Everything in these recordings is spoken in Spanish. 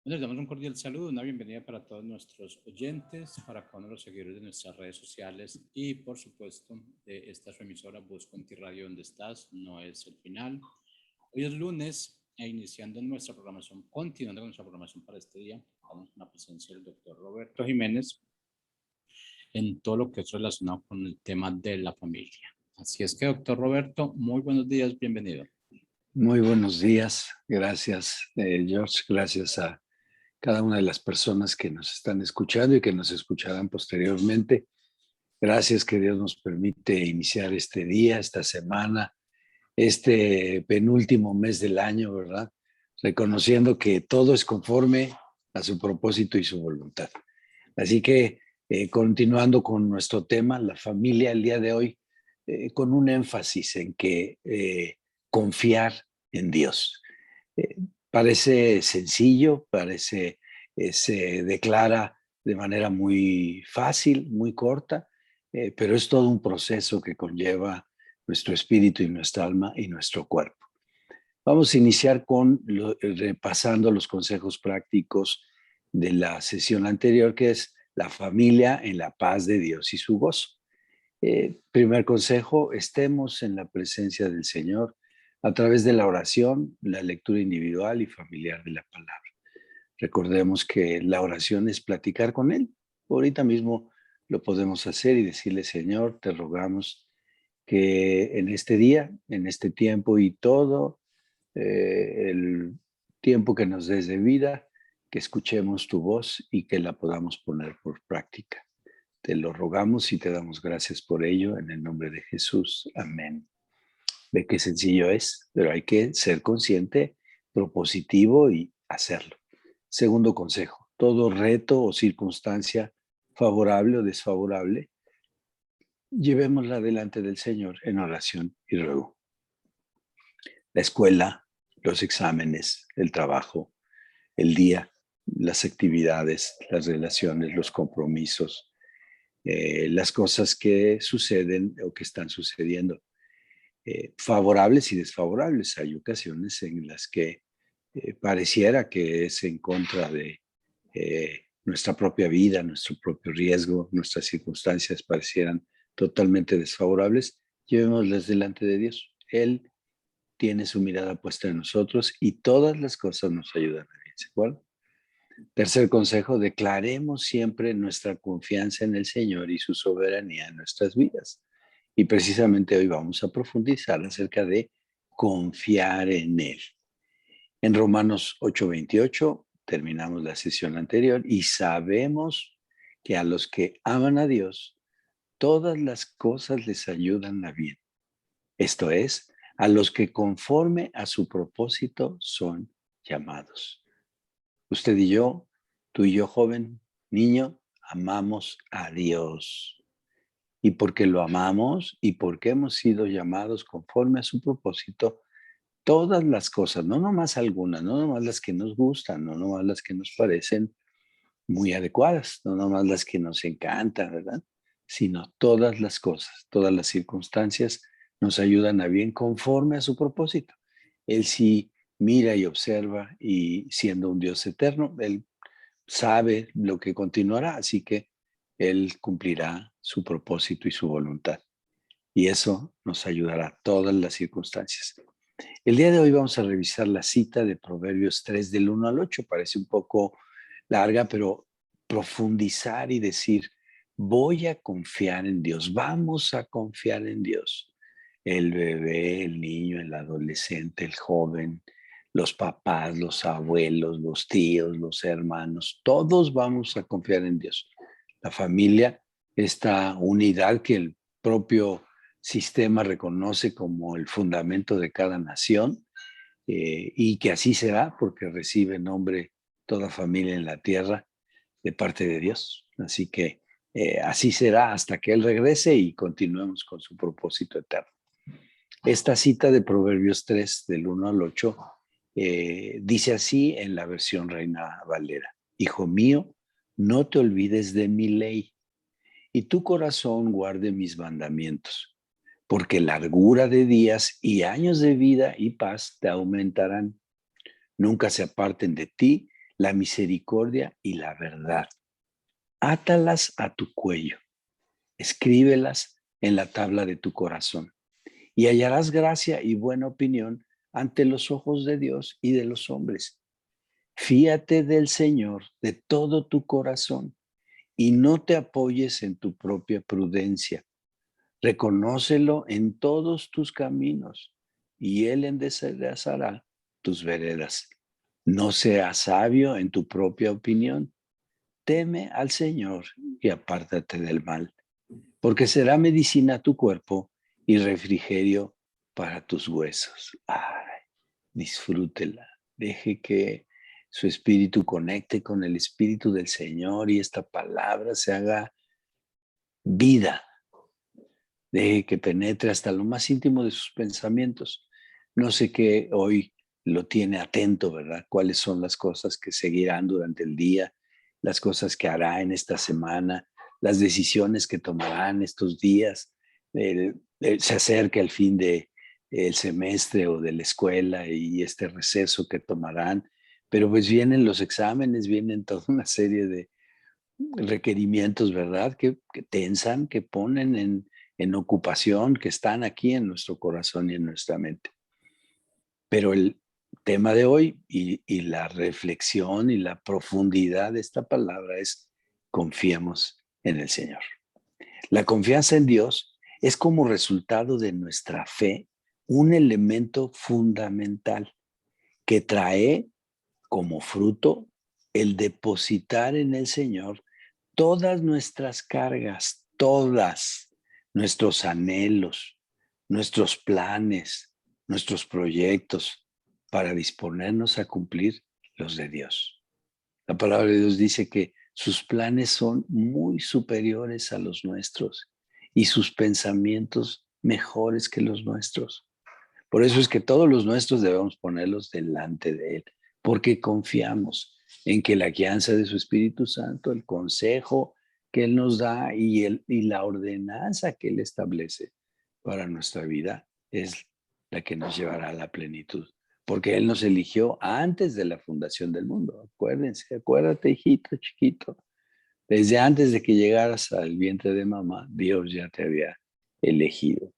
Les damos un cordial saludo, una bienvenida para todos nuestros oyentes, para cada uno de los seguidores de nuestras redes sociales y, por supuesto, de esta su emisora Voz Conti Radio, donde estás, no es el final. Hoy es lunes e iniciando nuestra programación, continuando con nuestra programación para este día, vamos con la presencia del doctor Roberto Jiménez en todo lo que es relacionado con el tema de la familia. Así es que, doctor Roberto, muy buenos días, bienvenido. Muy buenos días, gracias George, gracias a cada una de las personas que nos están escuchando y que nos escucharán posteriormente. Gracias que Dios nos permite iniciar este día, esta semana, este penúltimo mes del año, ¿verdad? Reconociendo que todo es conforme a su propósito y su voluntad. Así que continuando con nuestro tema, la familia, el día de hoy, con un énfasis en que confiar en Dios. Eh, Parece sencillo, se declara de manera muy fácil, muy corta, pero es todo un proceso que conlleva nuestro espíritu y nuestra alma y nuestro cuerpo. Vamos a iniciar repasando los consejos prácticos de la sesión anterior, que es la familia en la paz de Dios y su gozo. Primer consejo, estemos en la presencia del Señor a través de la oración, la lectura individual y familiar de la palabra. Recordemos que la oración es platicar con Él. Ahorita mismo lo podemos hacer y decirle, Señor, te rogamos que en este día, en este tiempo y todo el tiempo que nos des de vida, que escuchemos tu voz y que la podamos poner por práctica. Te lo rogamos y te damos gracias por ello en el nombre de Jesús. Amén. Ve qué sencillo es, pero hay que ser consciente, propositivo y hacerlo. Segundo consejo, todo reto o circunstancia favorable o desfavorable, llevémosla delante del Señor en oración y ruego. La escuela, los exámenes, el trabajo, el día, las actividades, las relaciones, los compromisos, las cosas que suceden o que están sucediendo, favorables y desfavorables. Hay ocasiones en las que pareciera que es en contra de nuestra propia vida, nuestro propio riesgo, nuestras circunstancias parecieran totalmente desfavorables. Llevémoslas delante de Dios. Él tiene su mirada puesta en nosotros y todas las cosas nos ayudan a bien. ¿Se acuerdan? Tercer consejo, declaremos siempre nuestra confianza en el Señor y su soberanía en nuestras vidas. Y precisamente hoy vamos a profundizar acerca de confiar en Él. En Romanos 8:28 terminamos la sesión anterior y sabemos que a los que aman a Dios, todas las cosas les ayudan a bien. Esto es, a los que conforme a su propósito son llamados. Usted y yo, tú y yo, joven, niño, amamos a Dios. Y porque lo amamos y porque hemos sido llamados conforme a su propósito, todas las cosas, no nomás algunas, no nomás las que nos gustan, no nomás las que nos parecen muy adecuadas, no nomás las que nos encantan, ¿verdad? Sino todas las cosas, todas las circunstancias nos ayudan a bien conforme a su propósito. Él sí mira y observa y siendo un Dios eterno, Él sabe lo que continuará, así que Él cumplirá su propósito y su voluntad. Y eso nos ayudará a todas las circunstancias. El día de hoy vamos a revisar la cita de Proverbios 3 del 1 al 8. Parece un poco larga, pero profundizar y decir, voy a confiar en Dios, vamos a confiar en Dios. El bebé, el niño, el adolescente, el joven, los papás, los abuelos, los tíos, los hermanos, todos vamos a confiar en Dios. La familia, esta unidad que el propio sistema reconoce como el fundamento de cada nación, y que así será porque recibe nombre toda familia en la tierra de parte de Dios. Así que así será hasta que Él regrese y continuemos con su propósito eterno. Esta cita de Proverbios 3, del 1 al 8, dice así en la versión Reina Valera: Hijo mío, no te olvides de mi ley, y tu corazón guarde mis mandamientos, porque largura de días y años de vida y paz te aumentarán. Nunca se aparten de ti la misericordia y la verdad. Átalas a tu cuello, escríbelas en la tabla de tu corazón, y hallarás gracia y buena opinión ante los ojos de Dios y de los hombres. Fíate del Señor de todo tu corazón y no te apoyes en tu propia prudencia. Reconócelo en todos tus caminos y Él enderezará tus veredas. No seas sabio en tu propia opinión. Teme al Señor y apártate del mal, porque será medicina a tu cuerpo y refrigerio para tus huesos. Ay, disfrútela. Deje que su espíritu conecte con el espíritu del Señor y esta palabra se haga vida. Deje que penetre hasta lo más íntimo de sus pensamientos. No sé qué hoy lo tiene atento, ¿verdad? ¿Cuáles son las cosas que seguirán durante el día, las cosas que hará en esta semana, las decisiones que tomarán estos días? Se acerca el fin del semestre o de la escuela y este receso que tomarán, pero pues vienen los exámenes, vienen toda una serie de requerimientos, ¿verdad? Que tensan, que ponen en ocupación, que están aquí en nuestro corazón y en nuestra mente. Pero el tema de hoy y la reflexión y la profundidad de esta palabra es: confiemos en el Señor. La confianza en Dios es como resultado de nuestra fe un elemento fundamental que trae como fruto el depositar en el Señor todas nuestras cargas, todas, nuestros anhelos, nuestros planes, nuestros proyectos, para disponernos a cumplir los de Dios. La palabra de Dios dice que sus planes son muy superiores a los nuestros y sus pensamientos mejores que los nuestros. Por eso es que todos los nuestros debemos ponerlos delante de Él, porque confiamos en que la guianza de su Espíritu Santo, el consejo que Él nos da y la ordenanza que Él establece para nuestra vida es la que nos llevará a la plenitud. Porque Él nos eligió antes de la fundación del mundo. Acuérdate, hijito chiquito. Desde antes de que llegaras al vientre de mamá, Dios ya te había elegido.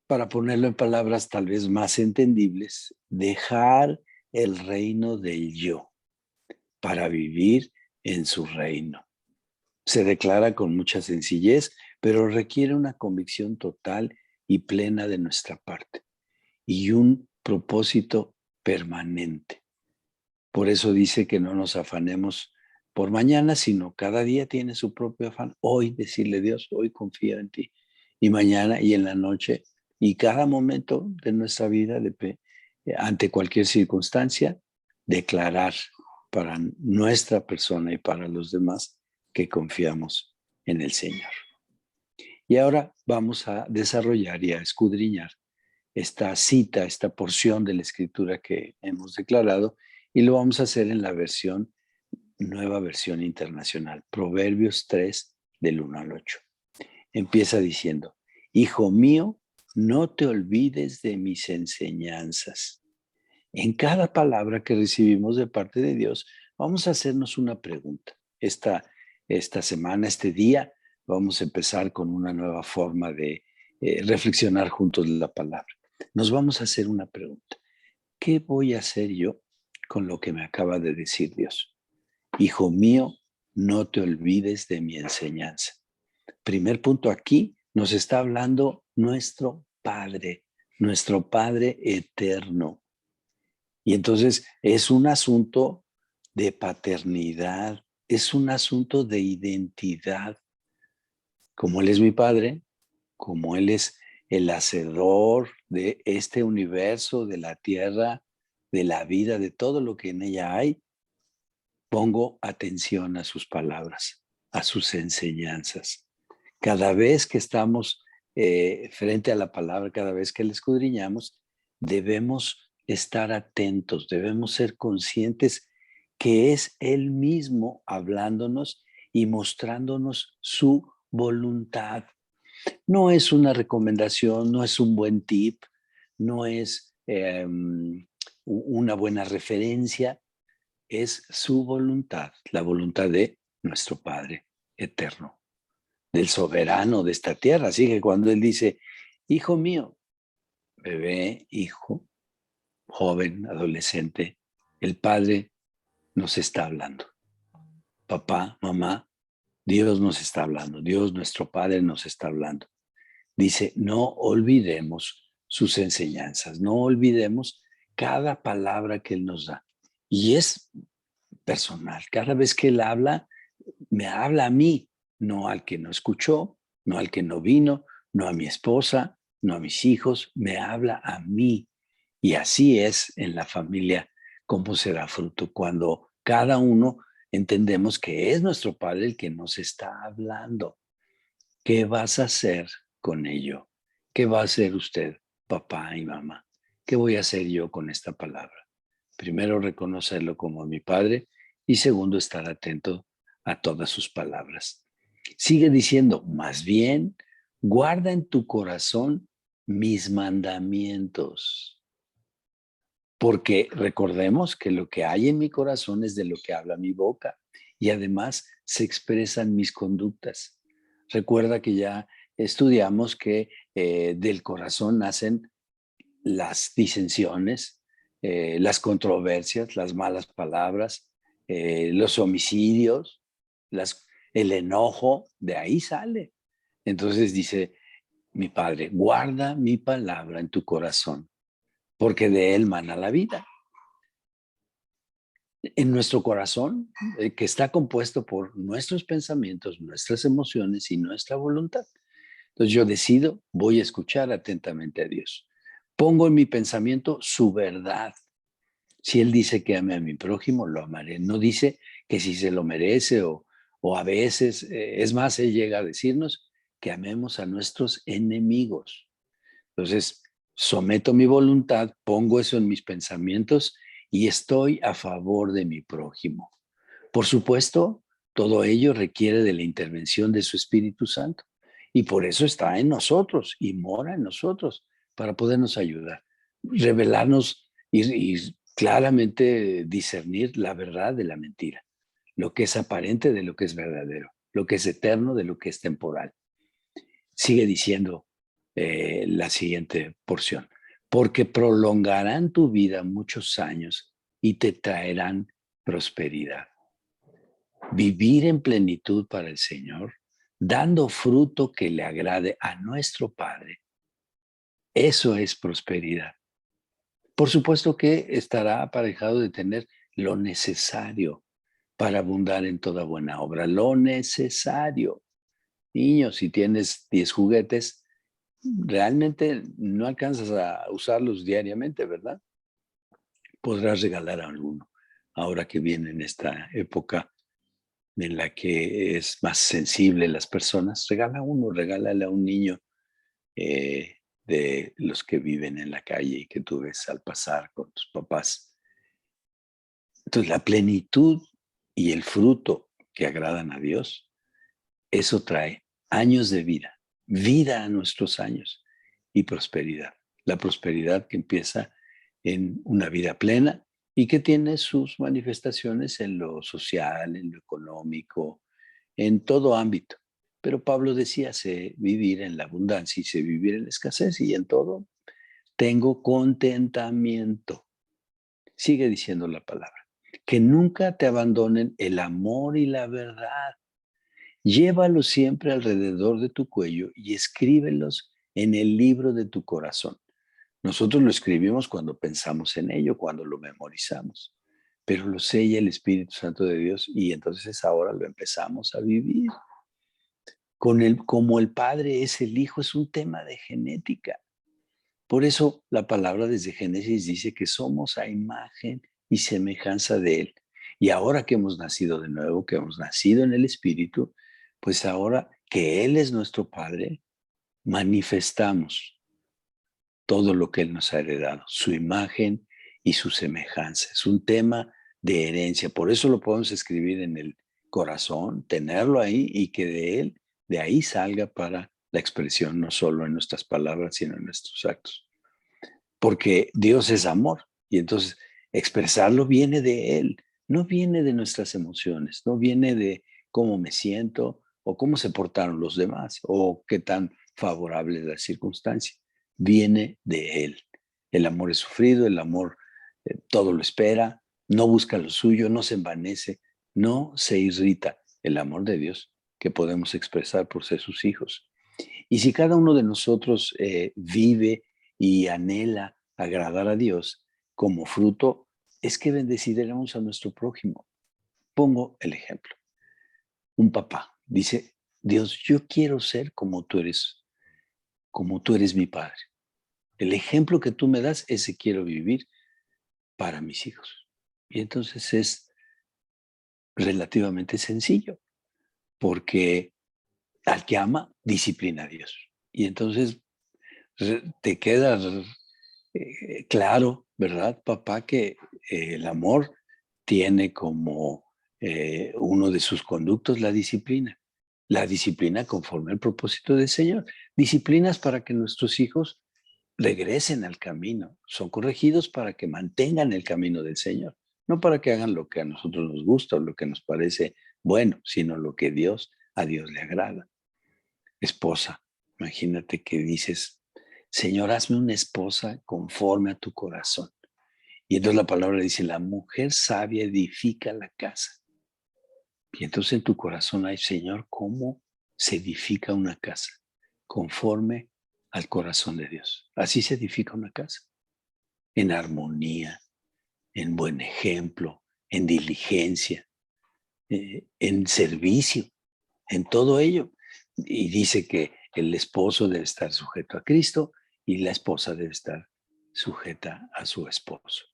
Para ponerlo en palabras tal vez más entendibles, dejar el reino del yo para vivir en su reino. Se declara con mucha sencillez, pero requiere una convicción total y plena de nuestra parte y un propósito permanente. Por eso dice que no nos afanemos por mañana, sino cada día tiene su propio afán. Hoy decirle: Dios, hoy confío en ti. Y mañana y en la noche y cada momento de nuestra vida, ante cualquier circunstancia, declarar para nuestra persona y para los demás que confiamos en el Señor. Y ahora vamos a desarrollar y a escudriñar esta cita, esta porción de la Escritura que hemos declarado, y lo vamos a hacer en la nueva versión internacional, Proverbios 3, del 1 al 8. Empieza diciendo: Hijo mío, no te olvides de mis enseñanzas. En cada palabra que recibimos de parte de Dios, vamos a hacernos una pregunta. Esta semana, este día, vamos a empezar con una nueva forma de reflexionar juntos la palabra. Nos vamos a hacer una pregunta. ¿Qué voy a hacer yo con lo que me acaba de decir Dios? Hijo mío, no te olvides de mi enseñanza. Primer punto, aquí nos está hablando nuestro Padre eterno. Y entonces es un asunto de paternidad, es un asunto de identidad. Como Él es mi Padre, como Él es el hacedor de este universo, de la tierra, de la vida, de todo lo que en ella hay, pongo atención a sus palabras, a sus enseñanzas. Cada vez que estamos frente a la palabra, cada vez que la escudriñamos, debemos estar atentos, debemos ser conscientes que es Él mismo hablándonos y mostrándonos su voluntad. No es una recomendación, no es un buen tip, no es una buena referencia, es su voluntad, la voluntad de nuestro Padre eterno, del soberano de esta tierra. Así que cuando Él dice, hijo mío, bebé, hijo, joven, adolescente, el Padre nos está hablando. Papá, mamá, Dios nos está hablando. Dios, nuestro Padre, nos está hablando. Dice, no olvidemos sus enseñanzas, no olvidemos cada palabra que Él nos da. Y es personal. Cada vez que Él habla, me habla a mí, no al que no escuchó, no al que no vino, no a mi esposa, no a mis hijos, me habla a mí. Y así es en la familia, cómo se da fruto cuando cada uno entendemos que es nuestro Padre el que nos está hablando. ¿Qué vas a hacer con ello? ¿Qué va a hacer usted, papá y mamá? ¿Qué voy a hacer yo con esta palabra? Primero, reconocerlo como mi Padre y segundo, estar atento a todas sus palabras. Sigue diciendo, más bien, guarda en tu corazón mis mandamientos. Porque recordemos que lo que hay en mi corazón es de lo que habla mi boca y además se expresan mis conductas. Recuerda que ya estudiamos que del corazón nacen las disensiones, las controversias, las malas palabras, los homicidios, el enojo, de ahí sale. Entonces dice mi Padre, guarda mi palabra en tu corazón, porque de él mana la vida. En nuestro corazón, que está compuesto por nuestros pensamientos, nuestras emociones y nuestra voluntad. Entonces yo decido, voy a escuchar atentamente a Dios. Pongo en mi pensamiento su verdad. Si Él dice que ame a mi prójimo, lo amaré. No dice que si se lo merece o a veces, es más, Él llega a decirnos que amemos a nuestros enemigos. Entonces, someto mi voluntad, pongo eso en mis pensamientos y estoy a favor de mi prójimo. Por supuesto, todo ello requiere de la intervención de su Espíritu Santo y por eso está en nosotros y mora en nosotros para podernos ayudar, revelarnos y claramente discernir la verdad de la mentira, lo que es aparente de lo que es verdadero, lo que es eterno de lo que es temporal. Sigue diciendo la siguiente porción, porque prolongarán tu vida muchos años y te traerán prosperidad. Vivir en plenitud para el Señor, dando fruto que le agrade a nuestro Padre, eso es prosperidad. Por supuesto que estará aparejado de tener lo necesario para abundar en toda buena obra, lo necesario. Niños, si tienes 10 juguetes, realmente no alcanzas a usarlos diariamente, ¿verdad? Podrás regalar a alguno. Ahora que viene en esta época en la que es más sensible las personas, regala uno, regálale a un niño de los que viven en la calle y que tú ves al pasar con tus papás. Entonces, la plenitud y el fruto que agradan a Dios, eso trae años de vida, vida a nuestros años y prosperidad. La prosperidad que empieza en una vida plena y que tiene sus manifestaciones en lo social, en lo económico, en todo ámbito. Pero Pablo decía, sé vivir en la abundancia y sé vivir en la escasez y en todo tengo contentamiento. Sigue diciendo la palabra. Que nunca te abandonen el amor y la verdad. Llévalos siempre alrededor de tu cuello y escríbelos en el libro de tu corazón. Nosotros lo escribimos cuando pensamos en ello, cuando lo memorizamos, pero lo sella el Espíritu Santo de Dios y entonces ahora lo empezamos a vivir. Como el Padre es el Hijo, es un tema de genética. Por eso la palabra desde Génesis dice que somos a imagen y semejanza de Él. Y ahora que hemos nacido de nuevo, que hemos nacido en el Espíritu, pues ahora que Él es nuestro Padre, manifestamos todo lo que Él nos ha heredado, su imagen y su semejanza. Es un tema de herencia, por eso lo podemos escribir en el corazón, tenerlo ahí y que de ahí salga para la expresión, no solo en nuestras palabras, sino en nuestros actos. porque Dios es amor y entonces expresarlo viene de Él, no viene de nuestras emociones, no viene de cómo me siento o cómo se portaron los demás o qué tan favorable es la circunstancia, viene de Él. El amor es sufrido, el amor todo lo espera, no busca lo suyo, no se envanece, no se irrita. El amor de Dios que podemos expresar por ser sus hijos. Y si cada uno de nosotros vive y anhela agradar a Dios como fruto, es que bendeciremos a nuestro prójimo. Pongo el ejemplo. Un papá dice, Dios, yo quiero ser como tú eres mi padre. El ejemplo que tú me das, ese quiero vivir para mis hijos. Y entonces es relativamente sencillo, porque al que ama, disciplina a Dios. Y entonces te queda claro, ¿verdad, papá? Que el amor tiene como uno de sus conductos la disciplina. La disciplina conforme al propósito del Señor. Disciplinas para que nuestros hijos regresen al camino. Son corregidos para que mantengan el camino del Señor. No para que hagan lo que a nosotros nos gusta o lo que nos parece bueno, sino lo que a Dios le agrada. Esposa, imagínate que dices, Señor, hazme una esposa conforme a tu corazón. Y entonces la palabra dice, la mujer sabia edifica la casa. Y entonces en tu corazón hay, Señor, ¿cómo se edifica una casa? Conforme al corazón de Dios. Así se edifica una casa. En armonía, en buen ejemplo, en diligencia, en servicio, en todo ello. Y dice que el esposo debe estar sujeto a Cristo y la esposa debe estar sujeta a su esposo.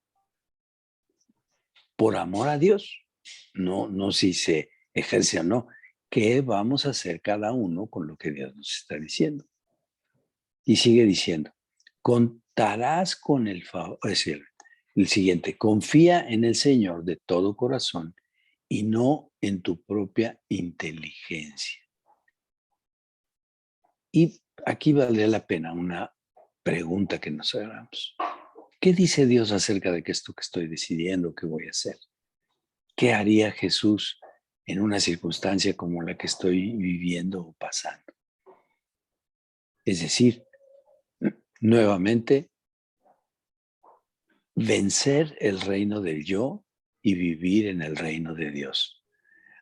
Por amor a Dios, no si se ejerce o no. ¿Qué vamos a hacer cada uno con lo que Dios nos está diciendo? Y sigue diciendo, contarás con el favor, es decir, el siguiente, confía en el Señor de todo corazón y no en tu propia inteligencia. Y aquí valdría la pena una pregunta que nos hagamos. ¿Qué dice Dios acerca de esto que estoy decidiendo que voy a hacer? ¿Qué haría Jesús en una circunstancia como la que estoy viviendo o pasando? Es decir, nuevamente, vencer el reino del yo y vivir en el reino de Dios.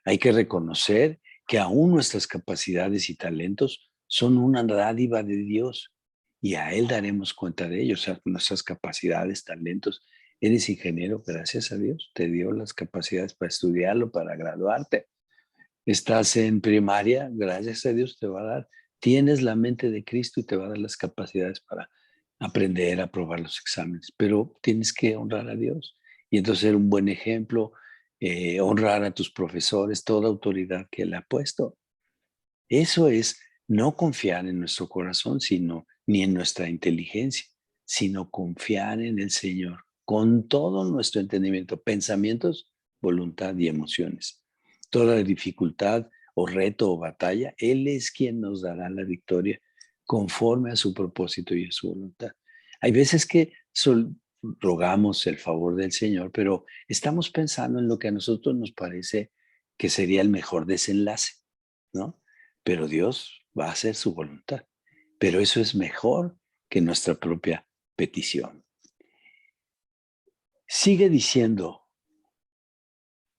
Hay que reconocer que aún nuestras capacidades y talentos son una dádiva de Dios y a Él daremos cuenta de ellos, o sea, nuestras capacidades, talentos. Eres ingeniero, gracias a Dios, te dio las capacidades para estudiarlo, para graduarte. Estás en primaria, gracias a Dios te va a dar. Tienes la mente de Cristo y te va a dar las capacidades para aprender, aprobar los exámenes, pero tienes que honrar a Dios y entonces ser un buen ejemplo, honrar a tus profesores, toda autoridad que Él ha puesto. Eso es no confiar en nuestro corazón, sino ni en nuestra inteligencia, sino confiar en el Señor con todo nuestro entendimiento, pensamientos, voluntad y emociones. Toda dificultad o reto o batalla, Él es quien nos dará la victoria conforme a su propósito y a su voluntad. Hay veces que rogamos el favor del Señor, pero estamos pensando en lo que a nosotros nos parece que sería el mejor desenlace, ¿no? Pero Dios va a hacer su voluntad. Pero eso es mejor que nuestra propia petición. Sigue diciendo,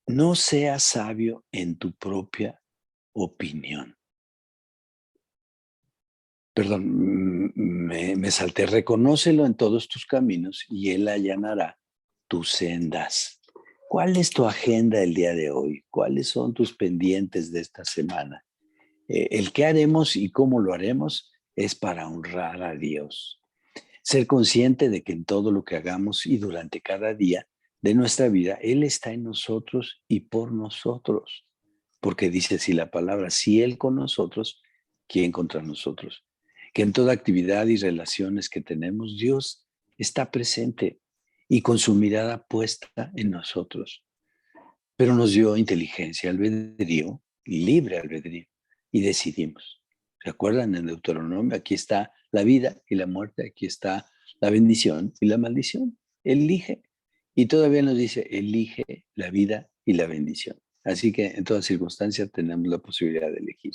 no seas sabio en tu propia opinión. Perdón, me salté. Reconócelo en todos tus caminos y Él allanará tus sendas. ¿Cuál es tu agenda el día de hoy? ¿Cuáles son tus pendientes de esta semana? El qué haremos y cómo lo haremos es para honrar a Dios. Ser consciente de que en todo lo que hagamos y durante cada día de nuestra vida, Él está en nosotros y por nosotros. Porque dice así la palabra, si Él con nosotros, ¿quién contra nosotros? Que en toda actividad y relaciones que tenemos, Dios está presente y con su mirada puesta en nosotros. Pero nos dio inteligencia, albedrío, libre albedrío, y decidimos. ¿Se acuerdan en Deuteronomio? Aquí está la vida y la muerte, aquí está la bendición y la maldición. Elige. Y todavía nos dice, elige la vida y la bendición. Así que en todas circunstancias tenemos la posibilidad de elegir.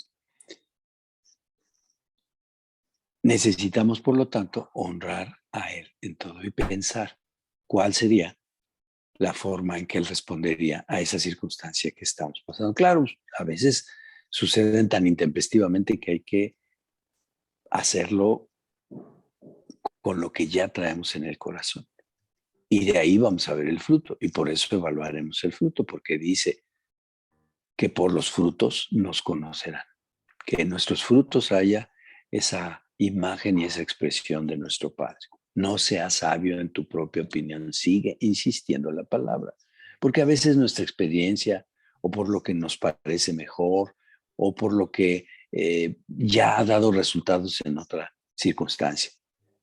Necesitamos, por lo tanto, honrar a Él en todo y pensar cuál sería la forma en que Él respondería a esa circunstancia que estamos pasando. Claro, a veces suceden tan intempestivamente que hay que hacerlo con lo que ya traemos en el corazón. Y de ahí vamos a ver el fruto. Y por eso evaluaremos el fruto, porque dice que por los frutos nos conocerán. Que en nuestros frutos haya esa imagen y esa expresión de nuestro Padre. No seas sabio en tu propia opinión, sigue insistiendo en la palabra, porque a veces nuestra experiencia o por lo que nos parece mejor o por lo que ya ha dado resultados en otra circunstancia.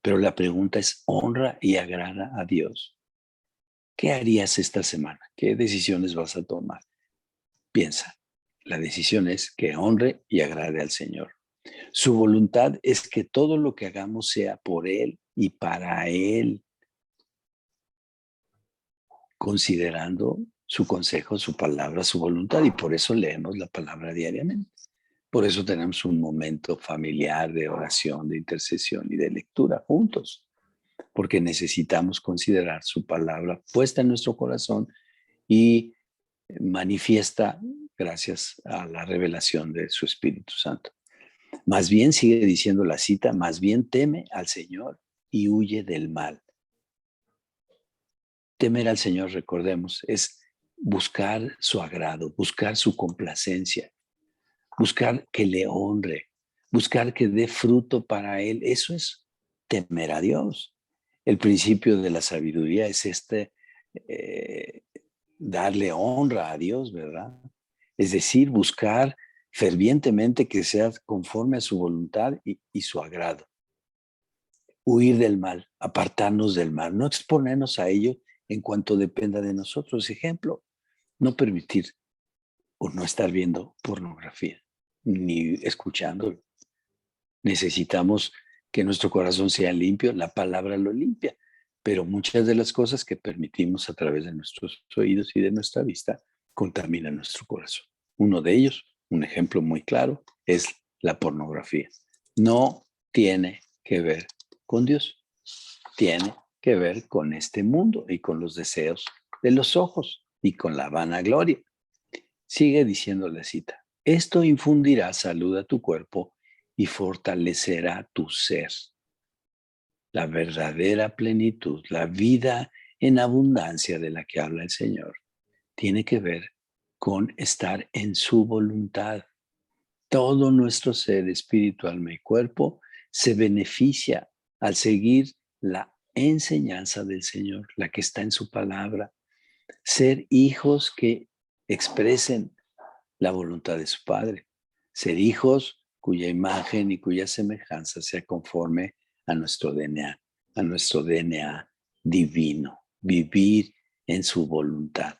Pero la pregunta es, ¿honra y agrada a Dios? ¿Qué harías esta semana? ¿Qué decisiones vas a tomar? Piensa, la decisión es que honre y agrade al Señor. Su voluntad es que todo lo que hagamos sea por Él y para Él, considerando su consejo, su palabra, su voluntad. Y por eso leemos la palabra diariamente. Por eso tenemos un momento familiar de oración, de intercesión y de lectura juntos. Porque necesitamos considerar su palabra puesta en nuestro corazón y manifiesta gracias a la revelación de su Espíritu Santo. Más bien, sigue diciendo la cita, más bien teme al Señor y huye del mal. Temer al Señor, recordemos, es buscar su agrado, buscar su complacencia, buscar que le honre, buscar que dé fruto para Él. Eso es temer a Dios. El principio de la sabiduría es darle honra a Dios, ¿verdad? Es decir, buscar fervientemente que sea conforme a su voluntad y su agrado. Huir del mal, apartarnos del mal, no exponernos a ello en cuanto dependa de nosotros. Ejemplo, no permitir o no estar viendo pornografía, ni escuchándolo. Necesitamos que nuestro corazón sea limpio, la palabra lo limpia, pero muchas de las cosas que permitimos a través de nuestros oídos y de nuestra vista contaminan nuestro corazón. Uno de ellos, un ejemplo muy claro, es la pornografía. No tiene que ver con Dios, tiene que ver con este mundo y con los deseos de los ojos y con la vanagloria. Sigue diciendo la cita. Esto infundirá salud a tu cuerpo y fortalecerá tu ser. La verdadera plenitud, la vida en abundancia de la que habla el Señor, tiene que ver con estar en su voluntad. Todo nuestro ser, espíritu, alma y cuerpo, se beneficia al seguir la enseñanza del Señor, la que está en su palabra. Ser hijos que expresen la voluntad de su Padre. Ser hijos cuya imagen y cuya semejanza sea conforme a nuestro DNA divino. Vivir en su voluntad.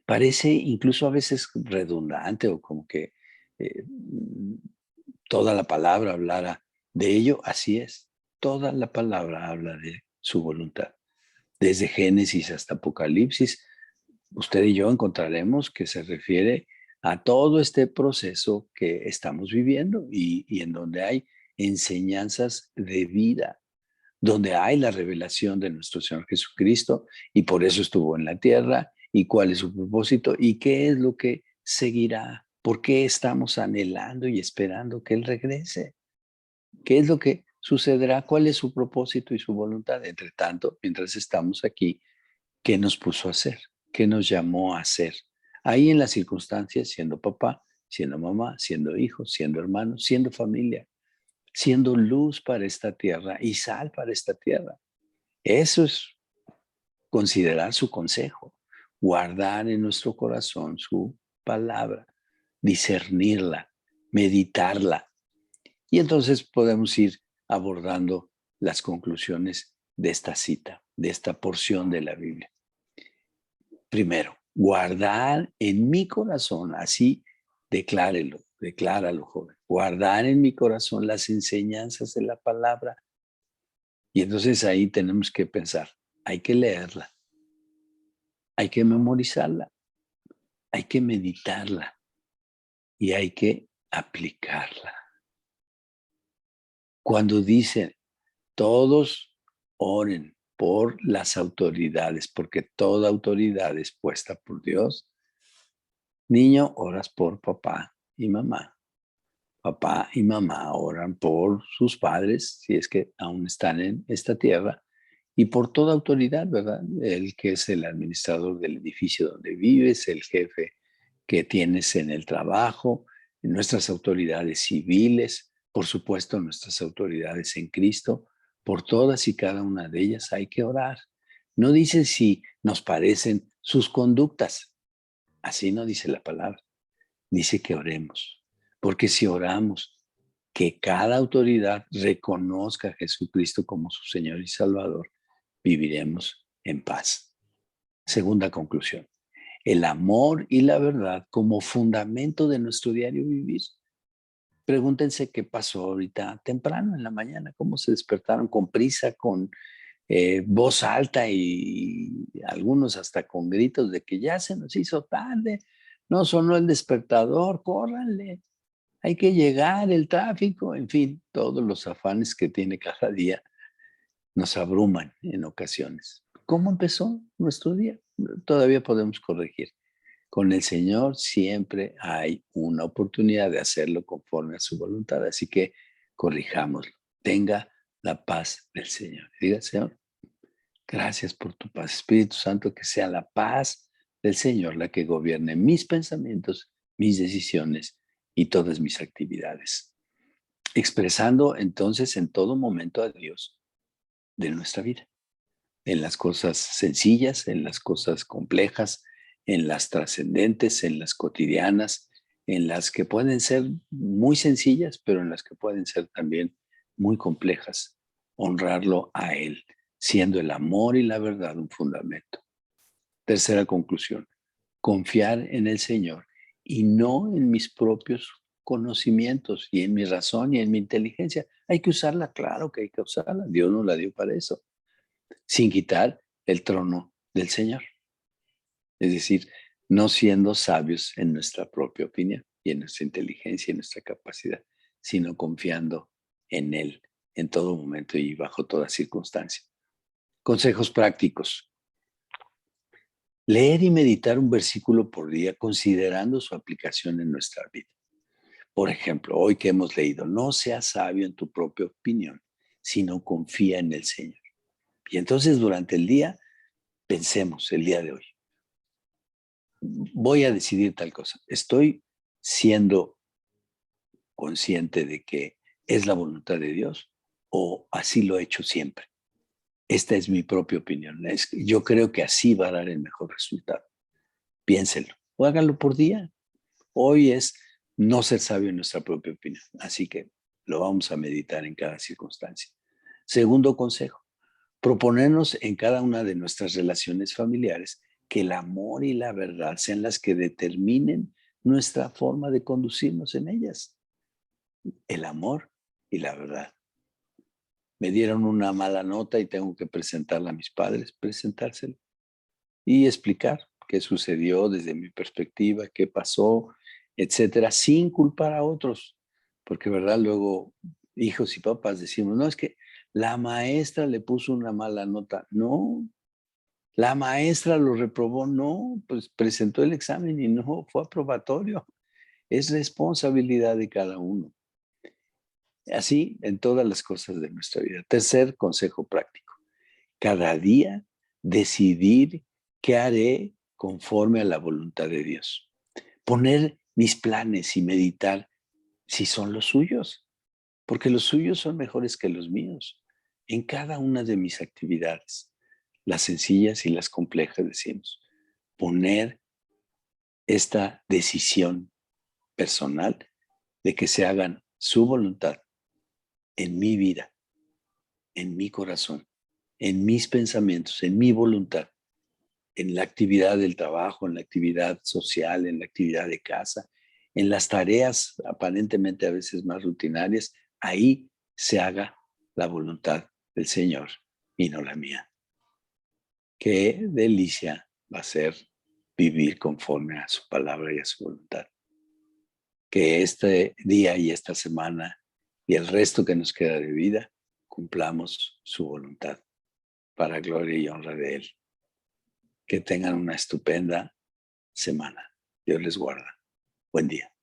Parece incluso a veces redundante o como que eh, toda la palabra hablara de ello. Así es. Toda la palabra habla de su voluntad. Desde Génesis hasta Apocalipsis, usted y yo encontraremos que se refiere a todo este proceso que estamos viviendo y en donde hay enseñanzas de vida, donde hay la revelación de nuestro Señor Jesucristo y por eso estuvo en la tierra y cuál es su propósito y qué es lo que seguirá, por qué estamos anhelando y esperando que Él regrese, qué es lo que sucederá, cuál es su propósito y su voluntad. Entre tanto, mientras estamos aquí, ¿qué nos puso a hacer? ¿Qué nos llamó a hacer? Ahí en las circunstancias, siendo papá, siendo mamá, siendo hijo, siendo hermano, siendo familia, siendo luz para esta tierra y sal para esta tierra. Eso es considerar su consejo, guardar en nuestro corazón su palabra, discernirla, meditarla. Y entonces podemos ir abordando las conclusiones de esta cita, de esta porción de la Biblia. Primero, guardar en mi corazón, así decláralo, joven. Guardar en mi corazón las enseñanzas de la palabra. Y entonces ahí tenemos que pensar, hay que leerla, hay que memorizarla, hay que meditarla y hay que aplicarla. Cuando dicen, todos oren por las autoridades, porque toda autoridad es puesta por Dios. Niño, oras por papá y mamá. Papá y mamá oran por sus padres, si es que aún están en esta tierra, y por toda autoridad, ¿verdad? El que es el administrador del edificio donde vives, el jefe que tienes en el trabajo, nuestras autoridades civiles, por supuesto nuestras autoridades en Cristo, por todas y cada una de ellas hay que orar. No dice si nos parecen sus conductas, así no dice la palabra, dice que oremos, porque si oramos, que cada autoridad reconozca a Jesucristo como su Señor y Salvador, viviremos en paz. Segunda conclusión, el amor y la verdad como fundamento de nuestro diario vivir. Pregúntense qué pasó ahorita temprano en la mañana, cómo se despertaron con prisa, con voz alta y algunos hasta con gritos de que ya se nos hizo tarde, no sonó el despertador, córranle, hay que llegar, el tráfico, en fin, todos los afanes que tiene cada día nos abruman en ocasiones. ¿Cómo empezó nuestro día? Todavía podemos corregir. Con el Señor siempre hay una oportunidad de hacerlo conforme a su voluntad, así que corrijámoslo. Tenga la paz del Señor. Diga, Señor, gracias por tu paz. Espíritu Santo, que sea la paz del Señor la que gobierne mis pensamientos, mis decisiones y todas mis actividades. Expresando entonces en todo momento a Dios de nuestra vida, en las cosas sencillas, en las cosas complejas, en las trascendentes, en las cotidianas, en las que pueden ser muy sencillas, pero en las que pueden ser también muy complejas. Honrarlo a Él, siendo el amor y la verdad un fundamento. Tercera conclusión, confiar en el Señor y no en mis propios conocimientos y en mi razón y en mi inteligencia. Hay que usarla, claro que hay que usarla. Dios nos la dio para eso, sin quitar el trono del Señor. Es decir, no siendo sabios en nuestra propia opinión y en nuestra inteligencia y en nuestra capacidad, sino confiando en Él en todo momento y bajo toda circunstancia. Consejos prácticos. Leer y meditar un versículo por día considerando su aplicación en nuestra vida. Por ejemplo, hoy que hemos leído, no seas sabio en tu propia opinión, sino confía en el Señor. Y entonces durante el día, pensemos el día de hoy. Voy a decidir tal cosa. Estoy siendo consciente de que es la voluntad de Dios o así lo he hecho siempre. Esta es mi propia opinión. Yo creo que así va a dar el mejor resultado. Piénselo o háganlo por día. Hoy es no ser sabio en nuestra propia opinión. Así que lo vamos a meditar en cada circunstancia. Segundo consejo, proponernos en cada una de nuestras relaciones familiares que el amor y la verdad sean las que determinen nuestra forma de conducirnos en ellas. El amor y la verdad. Me dieron una mala nota y tengo que presentarla a mis padres, presentársela y explicar qué sucedió desde mi perspectiva, qué pasó, etcétera, sin culpar a otros. Porque, ¿verdad? Luego, hijos y papás decimos, no, es que la maestra le puso una mala nota. No, la maestra lo reprobó. No, pues presentó el examen y no, fue aprobatorio. Es responsabilidad de cada uno. Así en todas las cosas de nuestra vida. Tercer consejo práctico. Cada día decidir qué haré conforme a la voluntad de Dios. Poner mis planes y meditar si son los suyos, porque los suyos son mejores que los míos en cada una de mis actividades, las sencillas y las complejas, decimos. Poner esta decisión personal de que se hagan su voluntad en mi vida, en mi corazón, en mis pensamientos, en mi voluntad, en la actividad del trabajo, en la actividad social, en la actividad de casa, en las tareas aparentemente a veces más rutinarias, ahí se haga la voluntad del Señor y no la mía. Qué delicia va a ser vivir conforme a su palabra y a su voluntad. Que este día y esta semana y el resto que nos queda de vida cumplamos su voluntad para gloria y honra de Él. Que tengan una estupenda semana. Dios les guarda. Buen día.